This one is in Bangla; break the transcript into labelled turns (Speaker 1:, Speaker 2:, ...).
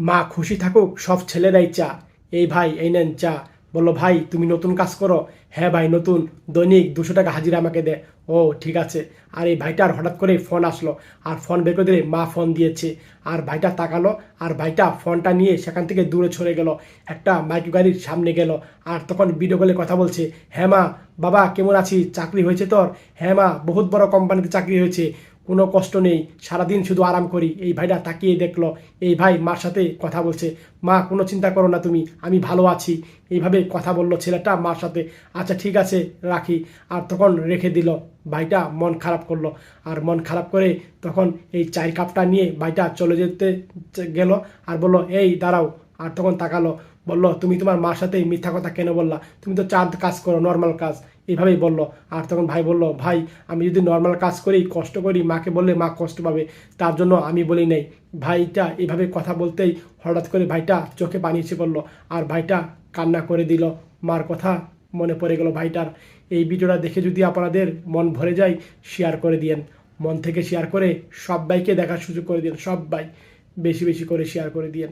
Speaker 1: মা খুশি থাকুক, সব ছেলেরাই চা। এই ভাই এই নেন চা। বললো ভাই তুমি নতুন কাজ করো? হ্যাঁ ভাই নতুন, দৈনিক 200 টাকা হাজিরা আমাকে দে। ও ঠিক আছে। আর এই ভাইটার হঠাৎ করে ফোন আসলো, আর ফোন বের করে দিলে মা ফোন দিয়েছে। আর ভাইটা তাকালো, আর ভাইটা ফোনটা নিয়ে সেখান থেকে দূরে সরে গেল, একটা মাইক গাড়ির সামনে গেল। আর তখন ভিডিও কলে কথা বলছে। হ্যাঁ মা, বাবা কেমন আছিস, চাকরি হয়েছে তোর? হ্যাঁ মা, বহুত বড় কোম্পানিতে চাকরি হয়েছে, কোনো কষ্ট নেই, সারাদিন শুধু আরাম করি। এই ভাইটা তাকিয়ে দেখলো, এই ভাই মার সাথে কথা বলছে। মা কোনো চিন্তা করো না তুমি, আমি ভালো আছি। এইভাবে কথা বললো ছেলেটা মার সাথে। আচ্ছা ঠিক আছে, রাখি। আর তখন রেখে দিল। ভাইটা মন খারাপ করলো। আর মন খারাপ করে তখন এই চায়ের কাপটা নিয়ে ভাইটা চলে যেতে গেল। আর বলল এই দাঁড়াও। আর তখন তাকালো, বলল তুমি তোমার মার সাথে মিথ্যা কথা কেন বললা? তুমি তো চাঁদ কাজ করো, নর্মাল কাজ। এইভাবেই বললো। আর তখন ভাই বলল, ভাই আমি যদি নর্মাল কাজ করি, কষ্ট করি, মাকে বললে মা কষ্ট পাবে, তার জন্য আমি বলি নাই। ভাইটা এইভাবে কথা বলতেই হঠাৎ করে ভাইটা চোখে পানি এসে পড়লো। আর ভাইটা কান্না করে দিল। মার কথা মনে পড়ে গেল ভাইটার। এই ভিডিওটা দেখে যদি আপনাদের মন ভরে যায়, শেয়ার করে দিয়েন। মন থেকে শেয়ার করে সব ভাইকে দেখার সুযোগ করে দিন, সব ভাই বেশি বেশি করে শেয়ার করে দিয়েন।